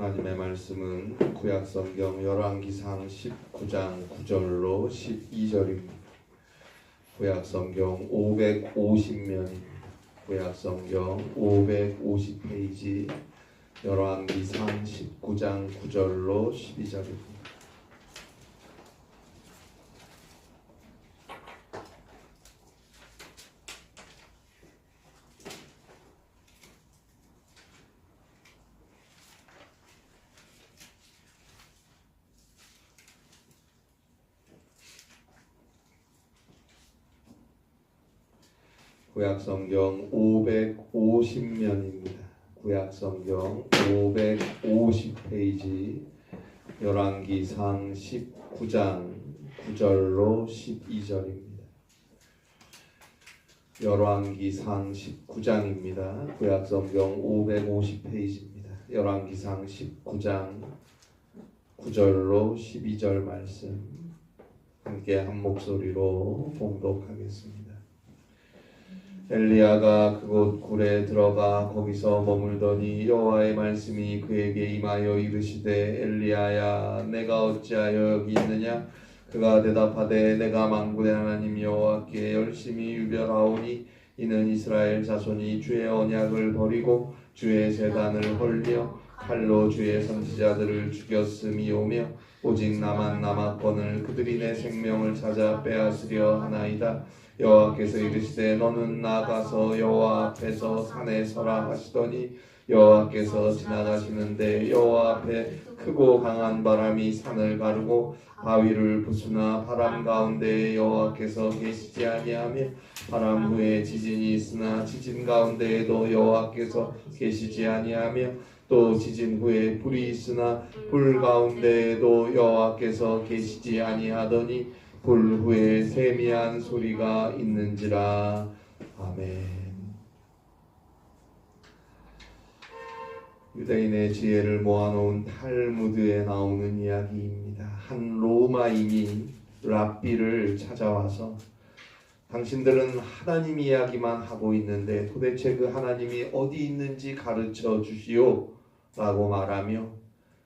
하나님의 말씀은 구약성경 열왕기상 19장 9절로 12절입니다. 구약성경 550면입니다. 구약성경 550페이지 열왕기상 19장 9절로 12절입니다. 구약성경 550면입니다. 구약성경 550페이지 열왕기상 19장 9절로 12절입니다. 열왕기상 19장입니다. 구약성경 550페이지입니다. 열왕기상 19장 9절로 12절 말씀 함께 한 목소리로 봉독하겠습니다. 엘리야가 그곳 굴에 들어가 거기서 머물더니 여호와의 말씀이 그에게 임하여 이르시되 엘리야야 내가 어찌하여 여기 있느냐. 그가 대답하되 내가 만군의 하나님 여호와께 열심히 유별하오니 이는 이스라엘 자손이 주의 언약을 버리고 주의 제단을 헐며 칼로 주의 선지자들을 죽였음이오며 오직 나만 남았거늘 그들이 내 생명을 찾아 빼앗으려 하나이다. 여호와께서 이르시되 너는 나가서 여호와 앞에서 산에 서라 하시더니 여호와께서 지나가시는데 여호와 앞에 크고 강한 바람이 산을 가르고 바위를 부수나 바람 가운데 여호와께서 계시지 아니하며 바람 후에 지진이 있으나 지진 가운데에도 여호와께서 계시지 아니하며 또 지진 후에 불이 있으나 불 가운데에도 여호와께서 계시지 아니하더니 불 후에 세미한 소리가 있는지라. 아멘. 유대인의 지혜를 모아놓은 탈무드에 나오는 이야기입니다. 한 로마인이 랍비를 찾아와서 당신들은 하나님 이야기만 하고 있는데 도대체 그 하나님이 어디 있는지 가르쳐 주시오 라고 말하며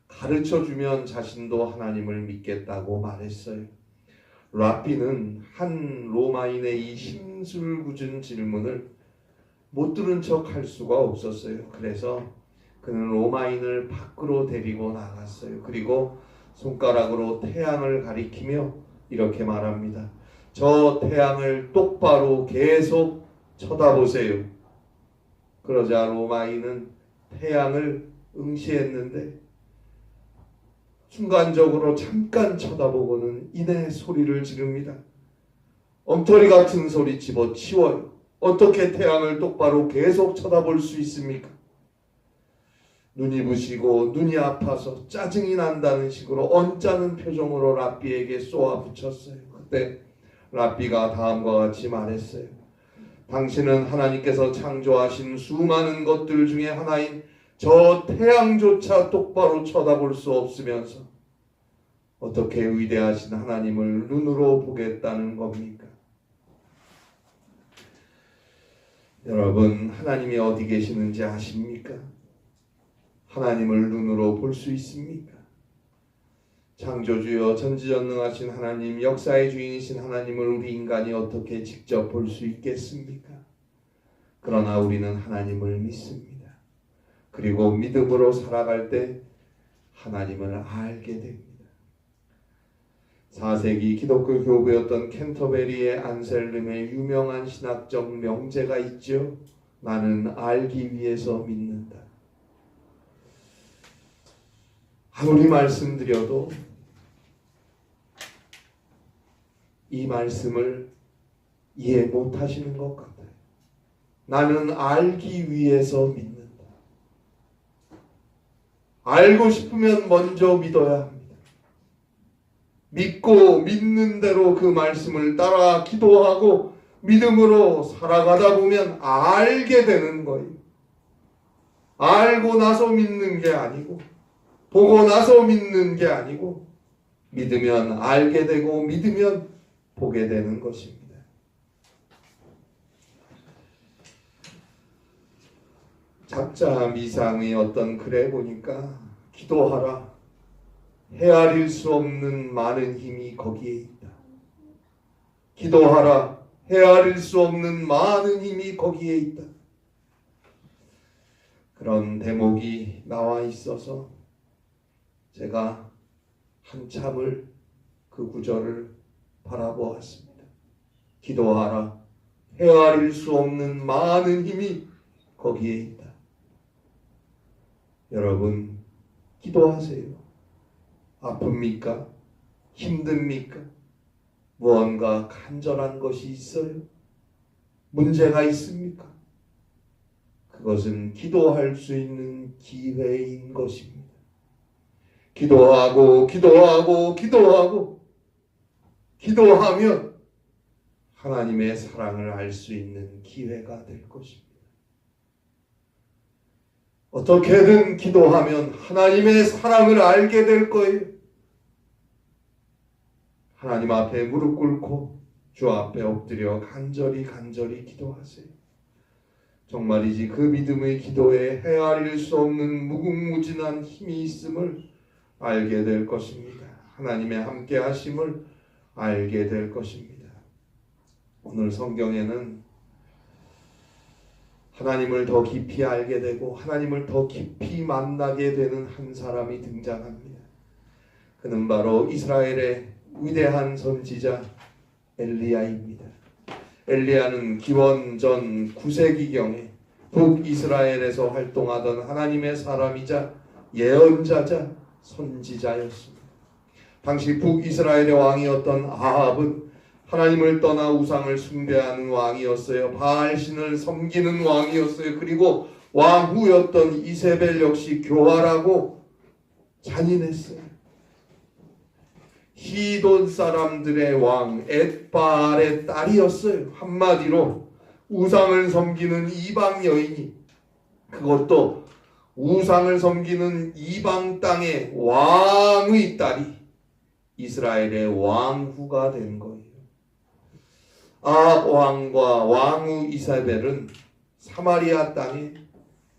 가르쳐 주면 자신도 하나님을 믿겠다고 말했어요. 랍비는 한 로마인의 이 심술궂은 질문을 못 들은 척 할 수가 없었어요. 그래서 그는 로마인을 밖으로 데리고 나갔어요. 그리고 손가락으로 태양을 가리키며 이렇게 말합니다. 저 태양을 똑바로 계속 쳐다보세요. 그러자 로마인은 태양을 응시했는데 순간적으로 잠깐 쳐다보고는 이내 소리를 지릅니다. 엉터리 같은 소리 집어치워요. 어떻게 태양을 똑바로 계속 쳐다볼 수 있습니까? 눈이 부시고 눈이 아파서 짜증이 난다는 식으로 언짢은 표정으로 랍비에게 쏘아붙였어요. 그때 랍비가 다음과 같이 말했어요. 당신은 하나님께서 창조하신 수많은 것들 중에 하나인 저 태양조차 똑바로 쳐다볼 수 없으면서 어떻게 위대하신 하나님을 눈으로 보겠다는 겁니까? 여러분, 하나님이 어디 계시는지 아십니까? 하나님을 눈으로 볼 수 있습니까? 창조주여 전지전능하신 하나님, 역사의 주인이신 하나님을 우리 인간이 어떻게 직접 볼 수 있겠습니까? 그러나 우리는 하나님을 믿습니다. 그리고 믿음으로 살아갈 때 하나님을 알게 됩니다. 4세기 기독교 교부였던 캔터베리의 안셀름의 유명한 신학적 명제가 있죠. 나는 알기 위해서 믿는다. 아무리 말씀드려도 이 말씀을 이해 못하시는 것 같아요. 나는 알기 위해서 믿는다. 알고 싶으면 먼저 믿어야 합니다. 믿고 믿는 대로 그 말씀을 따라 기도하고 믿음으로 살아가다 보면 알게 되는 거예요. 알고 나서 믿는 게 아니고 보고 나서 믿는 게 아니고 믿으면 알게 되고 믿으면 보게 되는 것입니다. 작자 미상의 어떤 글에 보니까 기도하라. 헤아릴 수 없는 많은 힘이 거기에 있다. 기도하라. 헤아릴 수 없는 많은 힘이 거기에 있다. 그런 대목이 나와 있어서 제가 한참을 그 구절을 바라보았습니다. 기도하라. 헤아릴 수 없는 많은 힘이 거기에 있다. 여러분, 기도하세요. 아픕니까? 힘듭니까? 무언가 간절한 것이 있어요? 문제가 있습니까? 그것은 기도할 수 있는 기회인 것입니다. 기도하고 기도하면 하나님의 사랑을 알 수 있는 기회가 될 것입니다. 어떻게든 기도하면 하나님의 사랑을 알게 될 거예요. 하나님 앞에 무릎 꿇고 주 앞에 엎드려 간절히 기도하세요. 정말이지 그 믿음의 기도에 헤아릴 수 없는 무궁무진한 힘이 있음을 알게 될 것입니다. 하나님의 함께 하심을 알게 될 것입니다. 오늘 성경에는 하나님을 더 깊이 알게 되고 하나님을 더 깊이 만나게 되는 한 사람이 등장합니다. 그는 바로 이스라엘의 위대한 선지자 엘리야입니다. 엘리야는 기원전 9세기경에 북이스라엘에서 활동하던 하나님의 사람이자 예언자자 선지자였습니다. 당시 북이스라엘의 왕이었던 아합은 하나님을 떠나 우상을 숭배하는 왕이었어요. 바알신을 섬기는 왕이었어요. 그리고 왕후였던 이세벨 역시 교활하고 잔인했어요. 시돈 사람들의 왕 엣바알의 딸이었어요. 한마디로 우상을 섬기는 이방 여인이, 그것도 우상을 섬기는 이방 땅의 왕의 딸이 이스라엘의 왕후가 된 거예요. 아합 왕과 왕후 이세벨은 사마리아 땅에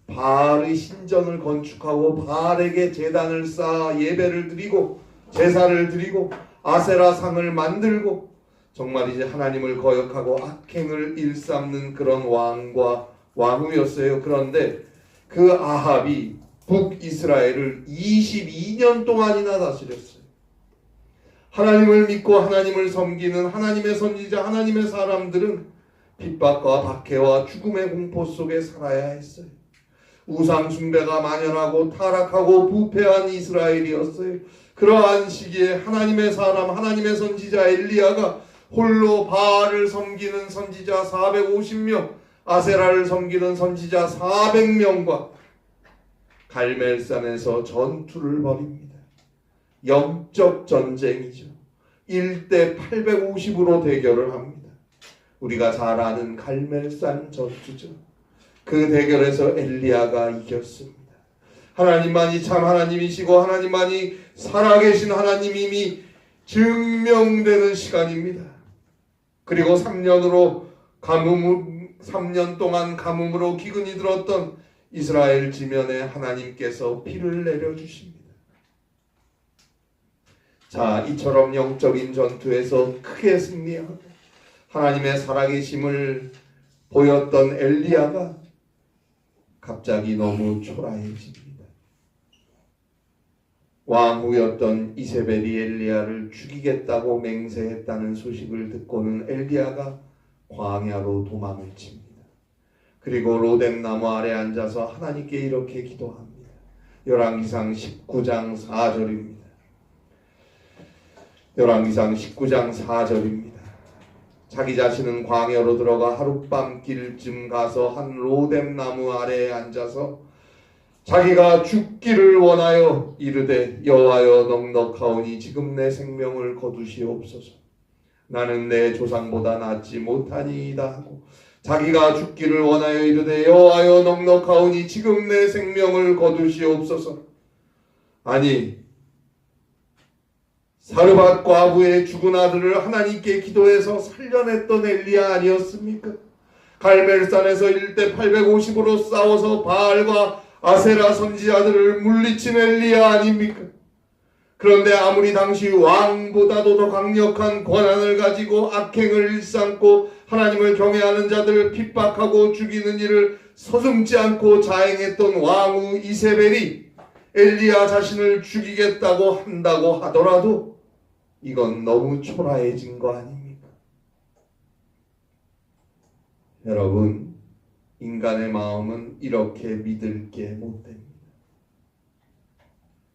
바알의 신전을 건축하고 바알에게 제단을 쌓아 예배를 드리고 제사를 드리고 아세라상을 만들고 정말 이제 하나님을 거역하고 악행을 일삼는 그런 왕과 왕후였어요. 그런데 그 아합이 북이스라엘을 22년 동안이나 다스렸어요. 하나님을 믿고 하나님을 섬기는 하나님의 선지자, 하나님의 사람들은 핍박과 박해와 죽음의 공포 속에 살아야 했어요. 우상 숭배가 만연하고 타락하고 부패한 이스라엘이었어요. 그러한 시기에 하나님의 사람, 하나님의 선지자 엘리야가 홀로 바알을 섬기는 선지자 450명, 아세라를 섬기는 선지자 400명과 갈멜산에서 전투를 벌입니다. 영적 전쟁이죠. 1대 850으로 대결을 합니다. 우리가 잘 아는 갈멜산 전투죠. 그 대결에서 엘리야가 이겼습니다. 하나님만이 참 하나님이시고 하나님만이 살아계신 하나님임이 증명되는 시간입니다. 그리고 3년 동안 가뭄으로 기근이 들었던 이스라엘 지면에 하나님께서 비를 내려주십니다. 자, 이처럼 영적인 전투에서 크게 승리하고 하나님의 살아계심을 보였던 엘리야가 갑자기 너무 초라해집니다. 왕후였던 이세벨이 엘리야를 죽이겠다고 맹세했다는 소식을 듣고는 엘리야가 광야로 도망을 칩니다. 그리고 로뎀나무 아래 앉아서 하나님께 이렇게 기도합니다. 열왕기상 19장 4절입니다. 열왕기상 19장 4절입니다. 자기 자신은 광야로 들어가 하룻밤 길쯤 가서 한 로뎀나무 아래에 앉아서 자기가 죽기를 원하여 이르되 여호와여 넉넉하오니 지금 내 생명을 거두시옵소서. 나는 내 조상보다 낫지 못하니이다 하고 자기가 죽기를 원하여 이르되 여호와여 넉넉하오니 지금 내 생명을 거두시옵소서. 아니, 사르밧 과부의 죽은 아들을 하나님께 기도해서 살려냈던 엘리야 아니었습니까? 갈멜산에서 1대 850으로 싸워서 바알과 아세라 선지자들을 물리친 엘리야 아닙니까? 그런데 아무리 당시 왕보다도 더 강력한 권한을 가지고 악행을 일삼고 하나님을 경외하는 자들을 핍박하고 죽이는 일을 서슴지 않고 자행했던 왕후 이세벨이 엘리야 자신을 죽이겠다고 한다고 하더라도 이건 너무 초라해진 거 아닙니까? 여러분, 인간의 마음은 이렇게 믿을 게 못됩니다.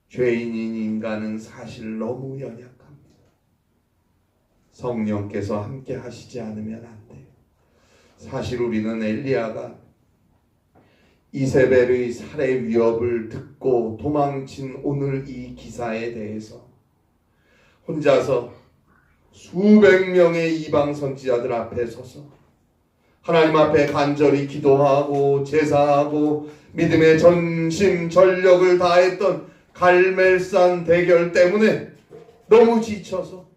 죄인인 인간은 사실 너무 연약합니다. 성령께서 함께 하시지 않으면 안 돼요. 사실 우리는 엘리야가 이세벨의 살해 위협을 듣고 도망친 오늘 이 기사에 대해서 혼자서 수백 명의 이방 선지자들 앞에 서서 하나님 앞에 간절히 기도하고 제사하고 믿음의 전심 전력을 다했던 갈멜산 대결 때문에 너무 지쳐서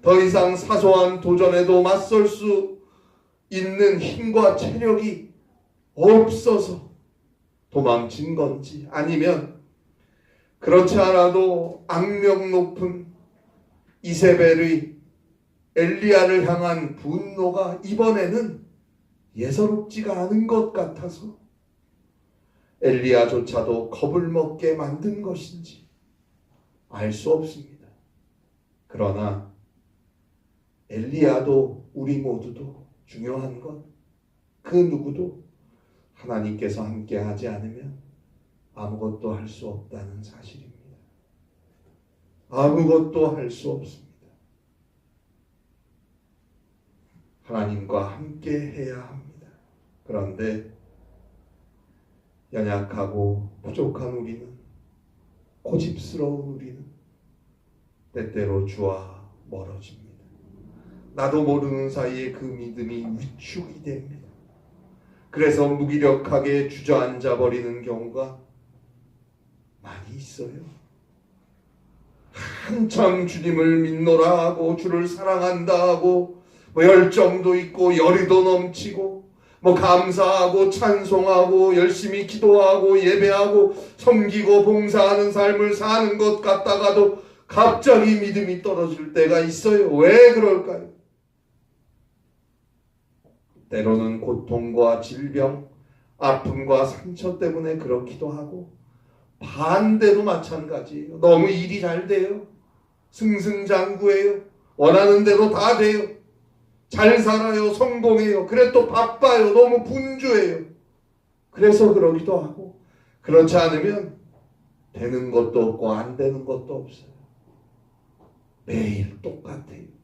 더 이상 사소한 도전에도 맞설 수 있는 힘과 체력이 없어서 도망친 건지, 아니면 그렇지 않아도 악명 높은 이세벨의 엘리야를 향한 분노가 이번에는 예사롭지가 않은 것 같아서 엘리야조차도 겁을 먹게 만든 것인지 알 수 없습니다. 그러나 엘리야도 우리 모두도 중요한 것, 그 누구도 하나님께서 함께 하지 않으면 아무것도 할 수 없다는 사실입니다. 아무것도 할 수 없습니다. 하나님과 함께 해야 합니다. 그런데 연약하고 부족한 우리는, 고집스러운 우리는 때때로 주와 멀어집니다. 나도 모르는 사이에 그 믿음이 위축이 됩니다. 그래서 무기력하게 주저앉아 버리는 경우가 많이 있어요. 한참 주님을 믿노라 하고 주를 사랑한다 하고 열정도 있고 열의도 넘치고 감사하고 찬송하고 열심히 기도하고 예배하고 섬기고 봉사하는 삶을 사는 것 같다가도 갑자기 믿음이 떨어질 때가 있어요. 왜 그럴까요? 때로는 고통과 질병, 아픔과 상처 때문에 그렇기도 하고, 반대로 마찬가지예요. 너무 일이 잘 돼요. 승승장구해요. 원하는 대로 다 돼요. 잘 살아요. 성공해요. 그래 또 바빠요. 너무 분주해요. 그래서 그러기도 하고, 그렇지 않으면 되는 것도 없고 안 되는 것도 없어요. 매일 똑같아요.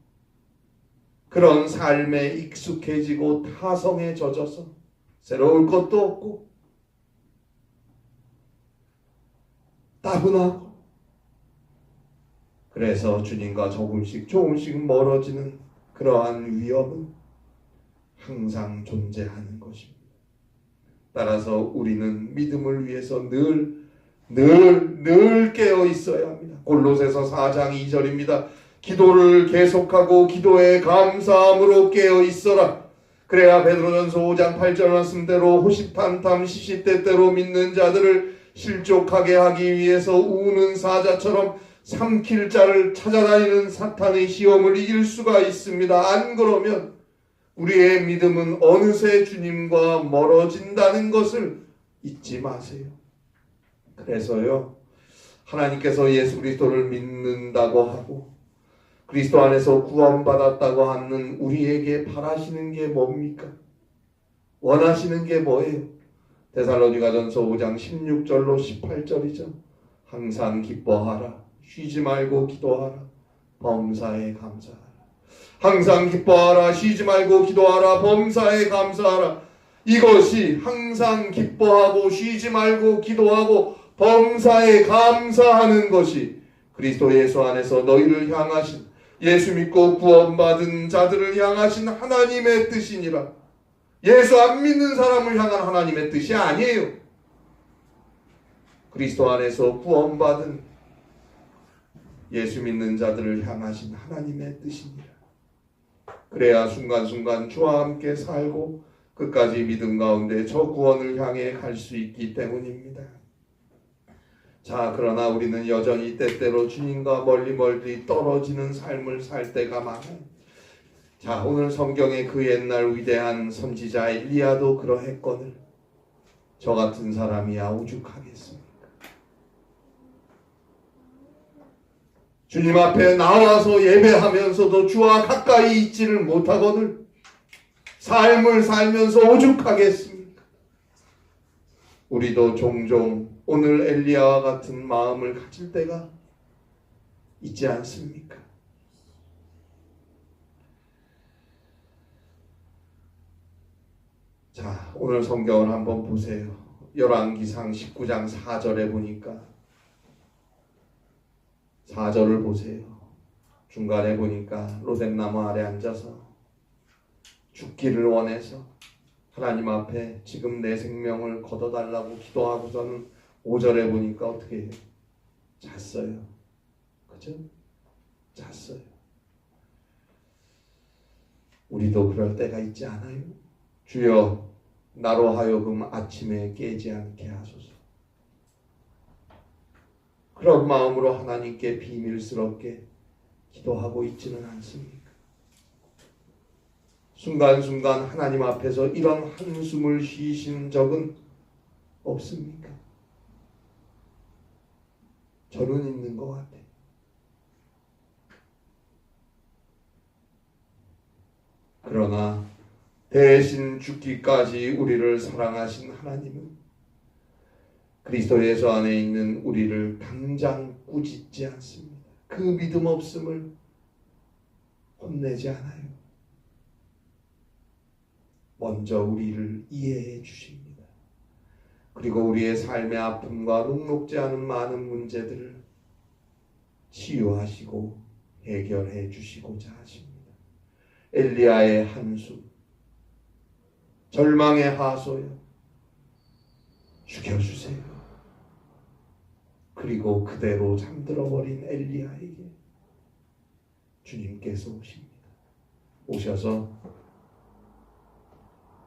그런 삶에 익숙해지고 타성에 젖어서 새로울 것도 없고 따분하고, 그래서 주님과 조금씩 멀어지는 그러한 위험은 항상 존재하는 것입니다. 따라서 우리는 믿음을 위해서 늘 깨어 있어야 합니다. 골로새서 4장 2절입니다. 기도를 계속하고 기도에 감사함으로 깨어 있어라. 그래야 베드로전서 5장 8절 말씀대로 호시탐탐 시시때때로 믿는 자들을 실족하게 하기 위해서 우는 사자처럼 삼킬 자를 찾아다니는 사탄의 시험을 이길 수가 있습니다. 안 그러면 우리의 믿음은 어느새 주님과 멀어진다는 것을 잊지 마세요. 그래서요, 하나님께서 예수 그리스도를 믿는다고 하고 그리스도 안에서 구원받았다고 하는 우리에게 바라시는 게 뭡니까? 원하시는 게 뭐예요? 데살로니가전서 5장 16절로 18절이죠. 항상 기뻐하라. 쉬지 말고 기도하라. 범사에 감사하라. 항상 기뻐하라. 쉬지 말고 기도하라. 범사에 감사하라. 이것이 항상 기뻐하고 쉬지 말고 기도하고 범사에 감사하는 것이 그리스도 예수 안에서 너희를 향하신, 예수 믿고 구원받은 자들을 향하신 하나님의 뜻이니라. 예수 안 믿는 사람을 향한 하나님의 뜻이 아니에요. 그리스도 안에서 구원받은 예수 믿는 자들을 향하신 하나님의 뜻이니라. 그래야 순간순간 주와 함께 살고 끝까지 믿음 가운데 저 구원을 향해 갈 수 있기 때문입니다. 자, 그러나 우리는 여전히 때때로 주님과 멀리 떨어지는 삶을 살 때가 많아요. 자, 오늘 성경의 그 옛날 위대한 선지자 엘리야도 그러했거늘 저 같은 사람이야 오죽하겠습니까? 주님 앞에 나와서 예배하면서도 주와 가까이 있지를 못하거늘 삶을 살면서 오죽하겠습니까? 우리도 종종 오늘 엘리야와 같은 마음을 가질 때가 있지 않습니까? 자, 오늘 성경을 한번 보세요. 열왕기상 19장 4절에 보니까 4절을 보세요. 중간에 보니까 로뎀나무 아래 앉아서 죽기를 원해서 하나님 앞에 지금 내 생명을 걷어달라고 기도하고서는 5절에 보니까 어떻게 해요? 잤어요. 그죠? 잤어요. 우리도 그럴 때가 있지 않아요? 주여 나로 하여금 아침에 깨지 않게 하소서. 그런 마음으로 하나님께 비밀스럽게 기도하고 있지는 않습니까? 순간순간 하나님 앞에서 이런 한숨을 쉬신 적은 없습니까? 저는 있는 것 같아요. 그러나 대신 죽기까지 우리를 사랑하신 하나님은 그리스도 예수 안에 있는 우리를 당장 꾸짖지 않습니다. 그 믿음 없음을 혼내지 않아요. 먼저 우리를 이해해 주십니다. 그리고 우리의 삶의 아픔과 녹록지 않은 많은 문제들을 치유하시고 해결해 주시고자 하십니다. 엘리야의 한숨, 절망의 하소연 죽여주세요. 그리고 그대로 잠들어버린 엘리야에게 주님께서 오십니다. 오셔서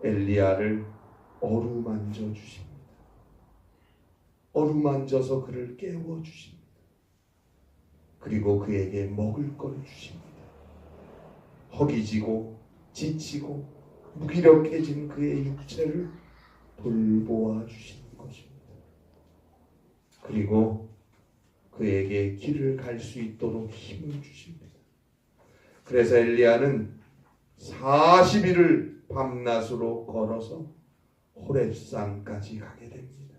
엘리야를 어루만져 주십니다. 어루만져서 그를 깨워 주십니다. 그리고 그에게 먹을 걸 주십니다. 허기지고 지치고 무기력해진 그의 육체를 돌보아 주시는 것입니다. 그리고 그에게 길을 갈 수 있도록 힘을 주십니다. 그래서 엘리야는 40일을 밤낮으로 걸어서 호렙산까지 가게 됩니다.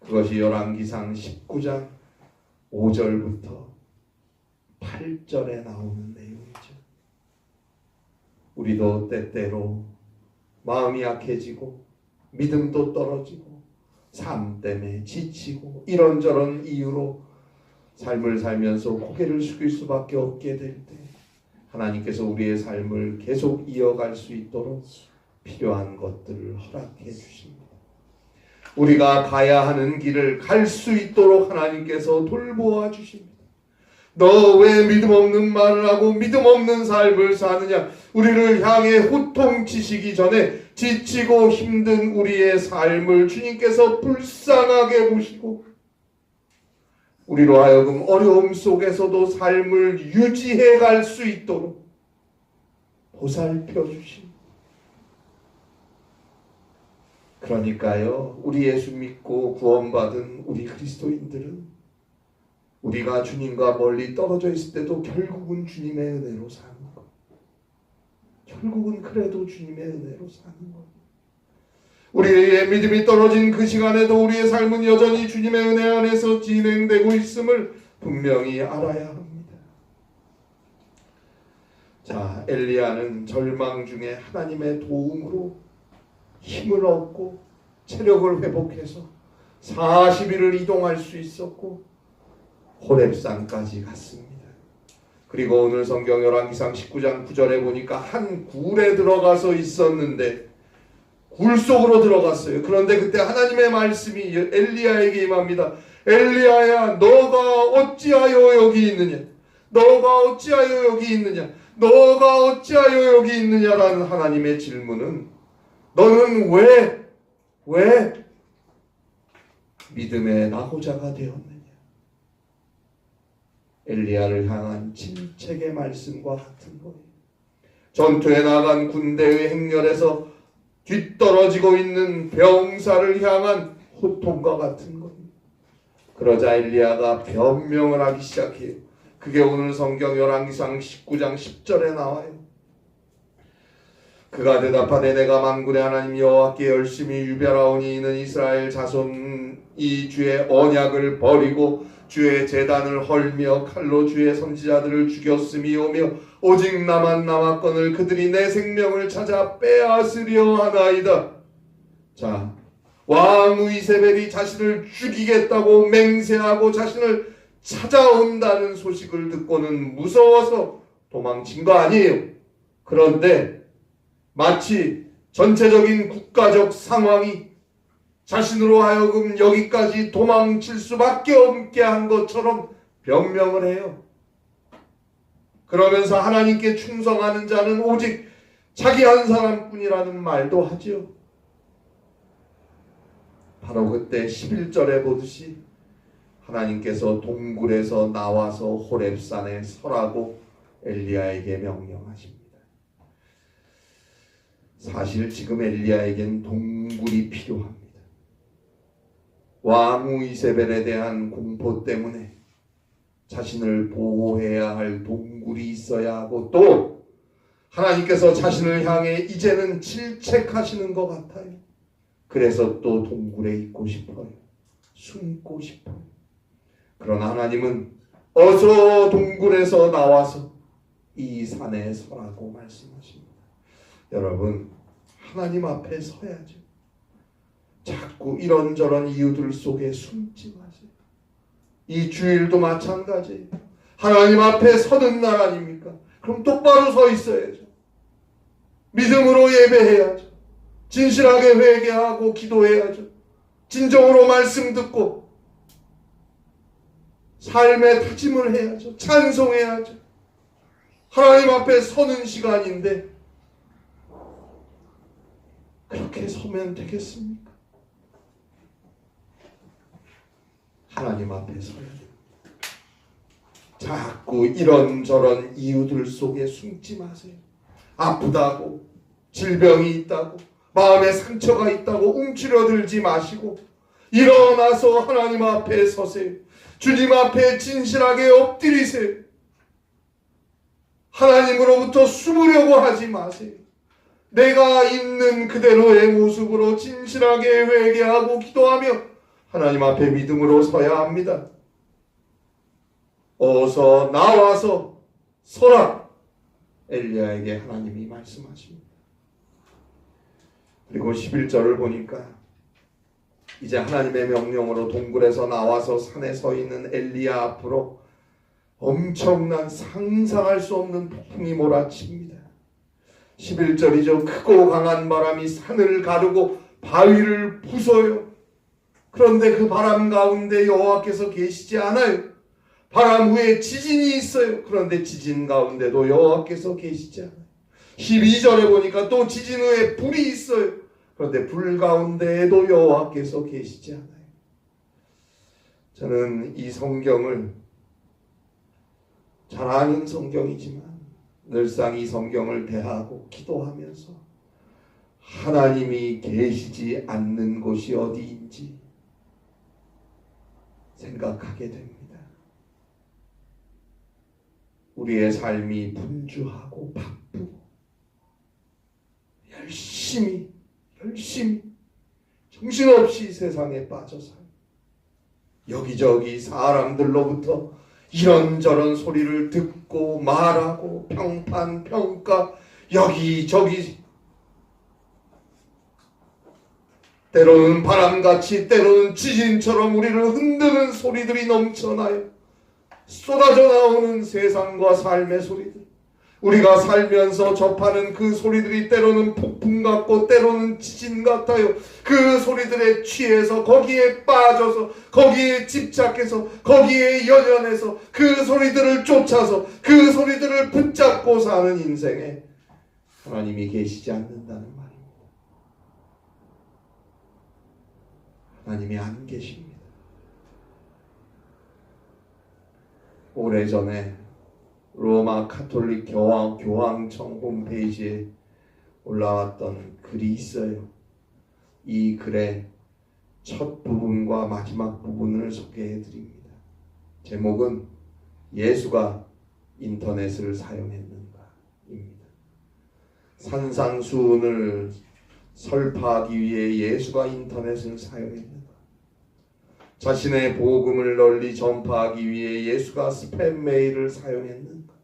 그것이 열왕기상 19장 5절부터 8절에 나오는 내용이죠. 우리도 때때로 마음이 약해지고 믿음도 떨어지고 삶 때문에 지치고 이런저런 이유로 삶을 살면서 고개를 숙일 수밖에 없게 될 때 하나님께서 우리의 삶을 계속 이어갈 수 있도록 필요한 것들을 허락해 주십니다. 우리가 가야 하는 길을 갈 수 있도록 하나님께서 돌보아 주십니다. 너 왜 믿음 없는 말을 하고 믿음 없는 삶을 사느냐? 우리를 향해 호통치시기 전에 지치고 힘든 우리의 삶을 주님께서 불쌍하게 보시고 우리로 하여금 어려움 속에서도 삶을 유지해 갈 수 있도록 보살펴 주십니다. 그러니까요, 우리 예수 믿고 구원받은 우리 그리스도인들은 우리가 주님과 멀리 떨어져 있을 때도 결국은 주님의 은혜로 사는 것. 결국은 그래도 주님의 은혜로 사는 것. 우리의 믿음이 떨어진 그 시간에도 우리의 삶은 여전히 주님의 은혜 안에서 진행되고 있음을 분명히 알아야 합니다. 자, 엘리야는 절망 중에 하나님의 도움으로 힘을 얻고 체력을 회복해서 40일을 이동할 수 있었고 호렙산까지 갔습니다. 그리고 오늘 성경 열왕기상 19장 9절에 보니까 한 굴에 들어가서 있었는데 굴 속으로 들어갔어요. 그런데 그때 하나님의 말씀이 엘리야에게 임합니다. 엘리야야, 너가 어찌하여 여기 있느냐? 너가 어찌하여 여기 있느냐? 너가 어찌하여 여기 있느냐라는 하나님의 질문은 너는 왜 믿음의 낙오자가 되었느냐? 엘리야를 향한 질책의 말씀과 같은 거예요. 전투에 나간 군대의 행렬에서 뒤떨어지고 있는 병사를 향한 호통과 같은 거예요. 그러자 엘리야가 변명을 하기 시작해요. 그게 오늘 성경 열왕기상 19장 10절에 나와요. 그가 대답하되 내가 만군의 하나님 여호와께 열심히 유별하오니 이는 이스라엘 자손이 주의 언약을 버리고 주의 제단을 헐며 칼로 주의 선지자들을 죽였음이오며 오직 나만 남았거늘 그들이 내 생명을 찾아 빼앗으려 하나이다. 자, 왕 이세벨이 자신을 죽이겠다고 맹세하고 자신을 찾아온다는 소식을 듣고는 무서워서 도망친 거 아니에요. 그런데 마치 전체적인 국가적 상황이 자신으로 하여금 여기까지 도망칠 수밖에 없게 한 것처럼 변명을 해요. 그러면서 하나님께 충성하는 자는 오직 자기 한 사람뿐이라는 말도 하지요. 바로 그때 11절에 보듯이 하나님께서 동굴에서 나와서 호렙산에 서라고 엘리야에게 명령하십니다. 사실 지금 엘리야에겐 동굴이 필요합니다. 왕후 이세벨에 대한 공포 때문에 자신을 보호해야 할 동굴이 있어야 하고 또 하나님께서 자신을 향해 이제는 질책하시는 것 같아요. 그래서 또 동굴에 있고 싶어요. 숨고 싶어요. 그러나 하나님은 어서 동굴에서 나와서 이 산에 서라고 말씀하십니다. 여러분, 하나님 앞에 서야죠. 자꾸 이런저런 이유들 속에 숨지 마세요. 이 주일도 마찬가지예요. 하나님 앞에 서는 날 아닙니까? 그럼 똑바로 서 있어야죠. 믿음으로 예배해야죠. 진실하게 회개하고 기도해야죠. 진정으로 말씀 듣고 삶의 다짐을 해야죠. 찬송해야죠. 하나님 앞에 서는 시간인데 그렇게 서면 되겠습니까? 하나님 앞에 서야 돼요. 자꾸 이런저런 이유들 속에 숨지 마세요. 아프다고, 질병이 있다고, 마음에 상처가 있다고 움츠려들지 마시고 일어나서 하나님 앞에 서세요. 주님 앞에 진실하게 엎드리세요. 하나님으로부터 숨으려고 하지 마세요. 내가 있는 그대로의 모습으로 진실하게 회개하고 기도하며 하나님 앞에 믿음으로 서야 합니다. 어서 나와서 서라. 엘리야에게 하나님이 말씀하십니다. 그리고 11절을 보니까 이제 하나님의 명령으로 동굴에서 나와서 산에 서 있는 엘리야 앞으로 엄청난 상상할 수 없는 폭풍이 몰아칩니다. 11절이죠. 크고 강한 바람이 산을 가르고 바위를 부숴요. 그런데 그 바람 가운데 여호와께서 계시지 않아요. 바람 후에 지진이 있어요. 그런데 지진 가운데도 여호와께서 계시지 않아요. 12절에 보니까 또 지진 후에 불이 있어요. 그런데 불 가운데에도 여호와께서 계시지 않아요. 저는 이 성경을 잘 아는 성경이지만 늘상 이 성경을 대하고 기도하면서 하나님이 계시지 않는 곳이 어디인지 생각하게 됩니다. 우리의 삶이 분주하고 바쁘고 열심히 정신없이 세상에 빠져 살고 여기저기 사람들로부터 이런저런 소리를 듣고 말하고 평판 평가 여기저기 때로는 바람같이 때로는 지진처럼 우리를 흔드는 소리들이 넘쳐나요. 쏟아져 나오는 세상과 삶의 소리들, 우리가 살면서 접하는 그 소리들이 때로는 폭풍 같고 때로는 지진 같아요. 그 소리들에 취해서 거기에 빠져서 거기에 집착해서 거기에 연연해서 그 소리들을 쫓아서 그 소리들을 붙잡고 사는 인생에 하나님이 계시지 않는다는 말입니다. 하나님이 안 계십니다. 오래전에 로마 가톨릭 교황청 홈페이지에 올라왔던 글이 있어요. 이 글의 첫 부분과 마지막 부분을 소개해 드립니다. 제목은 예수가 인터넷을 사용했는가입니다. 산상수훈을 설파하기 위해 예수가 인터넷을 사용했는가? 자신의 복음을 널리 전파하기 위해 예수가 스팸 메일을 사용했는가?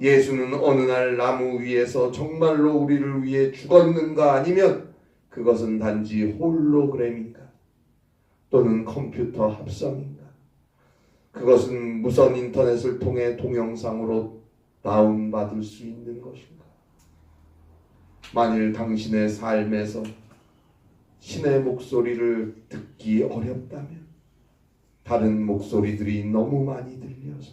예수는 어느 날 나무 위에서 정말로 우리를 위해 죽었는가? 아니면 그것은 단지 홀로그램인가? 또는 컴퓨터 합성인가? 그것은 무선 인터넷을 통해 동영상으로 다운받을 수 있는 것인가? 만일 당신의 삶에서 신의 목소리를 듣기 어렵다면, 다른 목소리들이 너무 많이 들려서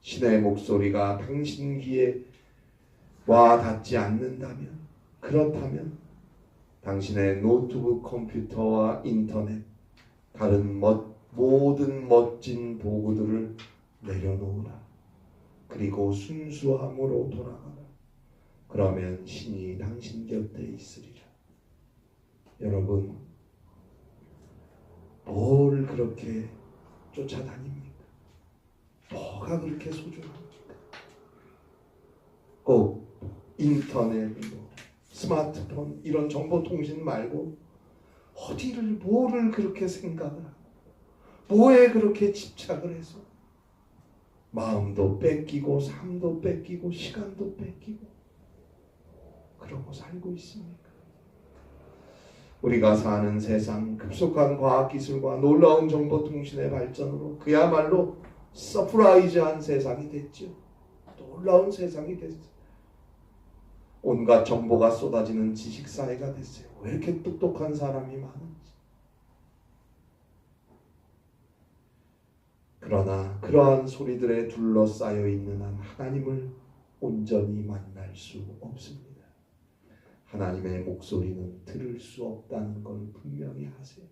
신의 목소리가 당신 귀에 와 닿지 않는다면, 그렇다면 당신의 노트북 컴퓨터와 인터넷, 다른 모든 멋진 도구들을 내려놓으라. 그리고 순수함으로 돌아가라. 그러면 신이 당신 곁에 있으리라. 여러분, 뭘 그렇게 쫓아다닙니까? 뭐가 그렇게 소중합니까? 꼭 인터넷, 스마트폰 이런 정보통신 말고 뭐를 그렇게 생각을 하고 뭐에 그렇게 집착을 해서 마음도 뺏기고 삶도 뺏기고 시간도 뺏기고 그러고 살고 있습니까? 우리가 사는 세상, 급속한 과학기술과 놀라운 정보통신의 발전으로 그야말로 서프라이즈한 세상이 됐죠. 놀라운 세상이 됐어요. 온갖 정보가 쏟아지는 지식사회가 됐어요. 왜 이렇게 똑똑한 사람이 많은지. 그러나 그러한 소리들에 둘러싸여 있는 한 하나님을 온전히 만날 수 없습니다. 하나님의 목소리는 들을 수 없다는 걸 분명히 하세요.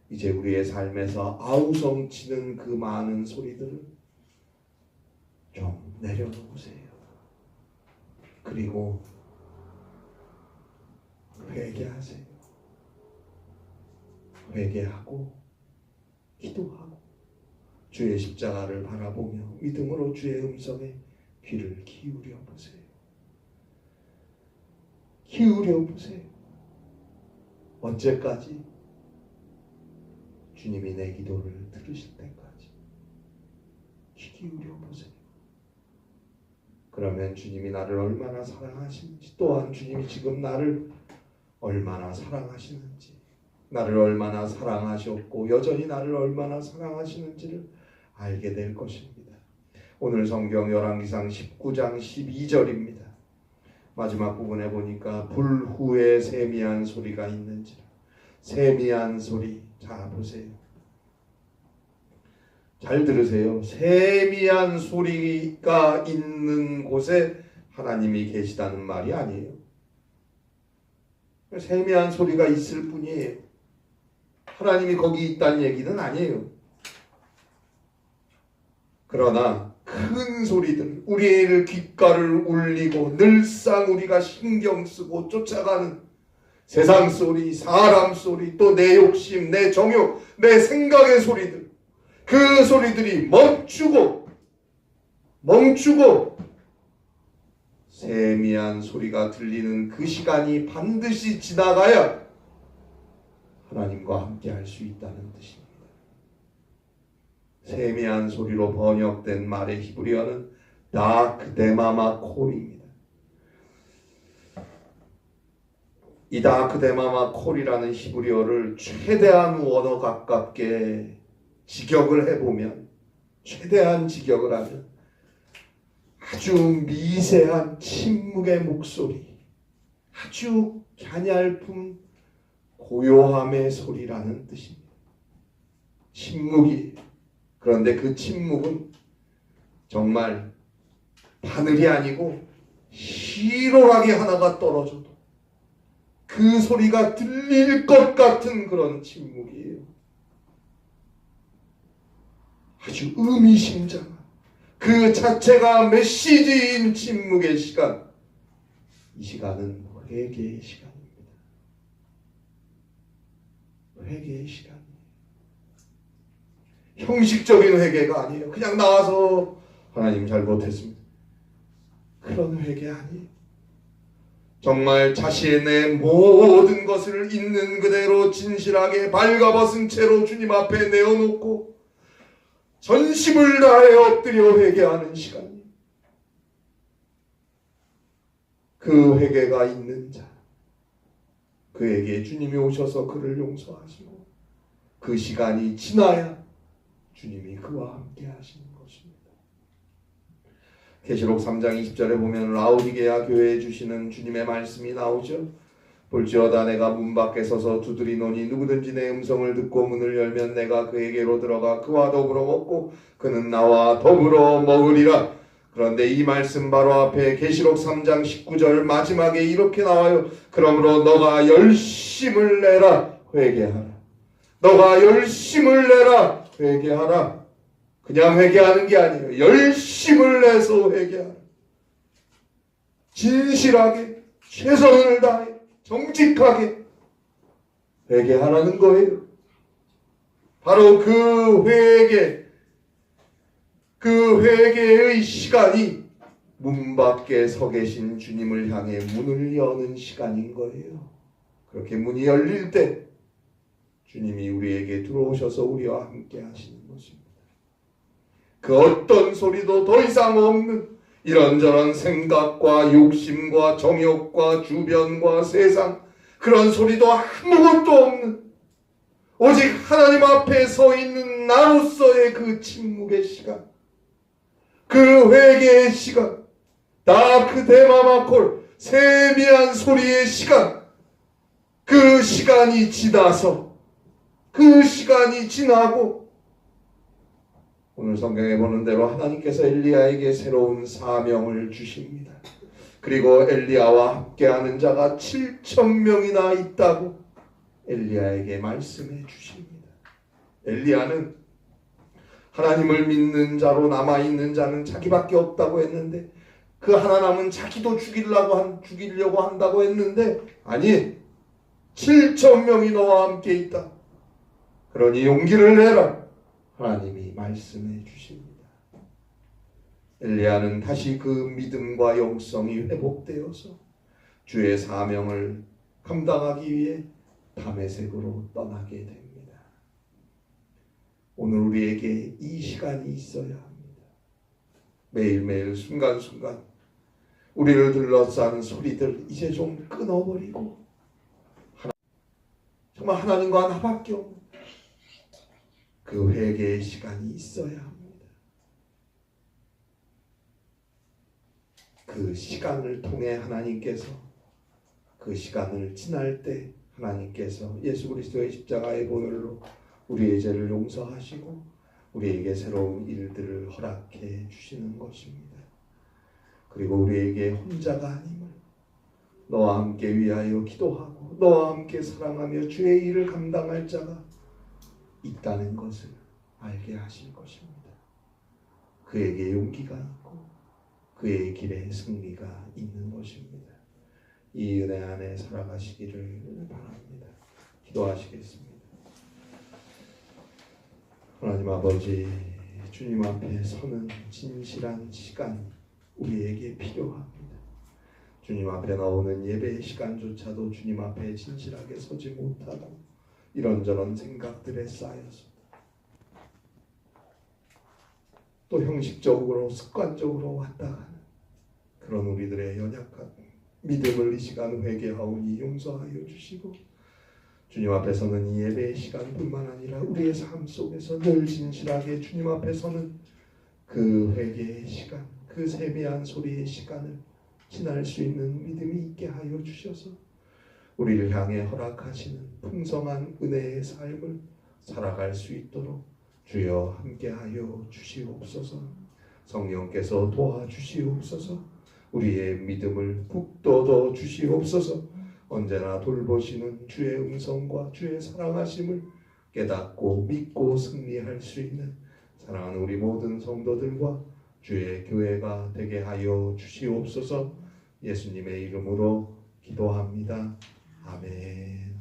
이제 우리의 삶에서 아우성치는 그 많은 소리들을 좀 내려놓으세요. 그리고 회개하세요. 회개하고 기도하고 주의 십자가를 바라보며 믿음으로 주의 음성에 귀를 기울여 보세요. 기울여 보세요. 언제까지? 주님이 내 기도를 들으실 때까지 귀 기울여 보세요. 그러면 주님이 나를 얼마나 사랑하시는지, 또한 주님이 지금 나를 얼마나 사랑하시는지, 나를 얼마나 사랑하셨고 여전히 나를 얼마나 사랑하시는지를 알게 될 것입니다. 오늘 성경 열왕기상 19장 12절입니다. 마지막 부분에 보니까 불 후에 세미한 소리가 있는지라. 세미한 소리. 자, 보세요. 잘 들으세요. 세미한 소리가 있는 곳에 하나님이 계시다는 말이 아니에요. 세미한 소리가 있을 뿐이에요. 하나님이 거기 있다는 얘기는 아니에요. 그러나 큰 소리들, 우리의 귓가를 울리고 늘상 우리가 신경 쓰고 쫓아가는 세상 소리, 사람 소리, 또 내 욕심, 내 정욕, 내 생각의 소리들, 그 소리들이 멈추고 세미한 소리가 들리는 그 시간이 반드시 지나가야 하나님과 함께 할 수 있다는 뜻입니다. 세미한 소리로 번역된 말의 히브리어는 다크데마마 콜입니다. 이 다크데마마 콜이라는 히브리어를 최대한 원어 가깝게 직역을 해보면, 최대한 직역을 하면 아주 미세한 침묵의 목소리, 아주 갸냘픈 고요함의 소리라는 뜻입니다. 침묵이. 그런데 그 침묵은 정말 바늘이 아니고 희로하게 하나가 떨어져도 그 소리가 들릴 것 같은 그런 침묵이에요. 아주 의미심장한 그 자체가 메시지인 침묵의 시간, 이 시간은 회개의 시간입니다. 회개의 시간이에요. 형식적인 회개가 아니에요. 그냥 나와서 하나님 잘못했습니다, 그런 회개 아니에요. 정말 자신의 모든 것을 있는 그대로 진실하게 발가벗은 채로 주님 앞에 내어놓고 전심을 다해 엎드려 회개하는 시간이에요. 그 회개가 있는 자, 그에게 주님이 오셔서 그를 용서하시고 그 시간이 지나야 주님이 그와 함께 하시는 것입니다. 계시록 3장 20절에 보면 라오디게아 교회에 주시는 주님의 말씀이 나오죠. 볼지어다 내가 문 밖에 서서 두드리노니 누구든지 내 음성을 듣고 문을 열면 내가 그에게로 들어가 그와 더불어 먹고 그는 나와 더불어 먹으리라. 그런데 이 말씀 바로 앞에 계시록 3장 19절 마지막에 이렇게 나와요. 그러므로 너가 열심을 내라 회개하라. 너가 열심을 내라 회개하라. 그냥 회개하는 게 아니에요. 열심을 내서 회개하라. 진실하게 최선을 다해 정직하게 회개하라는 거예요. 바로 그 회개의 시간이 문 밖에 서 계신 주님을 향해 문을 여는 시간인 거예요. 그렇게 문이 열릴 때 주님이 우리에게 들어오셔서 우리와 함께 하시는 것입니다. 그 어떤 소리도 더 이상 없는 이런저런 생각과 욕심과 정욕과 주변과 세상, 그런 소리도 아무것도 없는 오직 하나님 앞에 서 있는 나로서의 그 침묵의 시간, 그 회개의 시간, 다크 데마마콜 세미한 소리의 시간, 그 시간이 지나서 그 시간이 지나고 오늘 성경에 보는 대로 하나님께서 엘리야에게 새로운 사명을 주십니다. 그리고 엘리야와 함께하는 자가 7,000명이나 있다고 엘리야에게 말씀해 주십니다. 엘리야는 하나님을 믿는 자로 남아있는 자는 자기밖에 없다고 했는데 그 하나 남은 자기도 죽이려고 한다고 했는데 아니 7,000명이 너와 함께 있다. 그러니 용기를 내라. 하나님이 말씀해 주십니다. 엘리야는 다시 그 믿음과 영성이 회복되어서 주의 사명을 감당하기 위해 다메섹으로 떠나게 됩니다. 오늘 우리에게 이 시간이 있어야 합니다. 매일매일 순간순간 우리를 둘러싼 소리들 이제 좀 끊어버리고 정말 하나님과 나밖에 없는 그 회개의 시간이 있어야 합니다. 그 시간을 통해 하나님께서 그 시간을 지날 때 하나님께서 예수 그리스도의 십자가의 보혈로 우리의 죄를 용서하시고 우리에게 새로운 일들을 허락해 주시는 것입니다. 그리고 우리에게 혼자가 아님을 너와 함께 위하여 기도하고 너와 함께 사랑하며 주의 일을 감당할 자가 있다는 것을 알게 하실 것입니다. 그에게 용기가 있고 그의 길에 승리가 있는 것입니다. 이 은혜 안에 살아가시기를 바랍니다. 기도하시겠습니다. 하나님 아버지, 주님 앞에 서는 진실한 시간 우리에게 필요합니다. 주님 앞에 나오는 예배의 시간조차도 주님 앞에 진실하게 서지 못하고 이런저런 생각들에 쌓여서 또 형식적으로 습관적으로 왔다 가는 그런 우리들의 연약한 믿음을 이 시간 회개하오니 용서하여 주시고 주님 앞에 서는 이 예배의 시간뿐만 아니라 우리의 삶 속에서 늘 진실하게 주님 앞에 서는 그 회개의 시간, 그 세미한 소리의 시간을 지날 수 있는 믿음이 있게 하여 주셔서 우리를 향해 허락하시는 풍성한 은혜의 삶을 살아갈 수 있도록 주여 함께하여 주시옵소서. 성령께서 도와주시옵소서. 우리의 믿음을 북돋워 주시옵소서. 언제나 돌보시는 주의 음성과 주의 사랑하심을 깨닫고 믿고 승리할 수 있는 사랑하는 우리 모든 성도들과 주의 교회가 되게 하여 주시옵소서. 예수님의 이름으로 기도합니다. 아멘.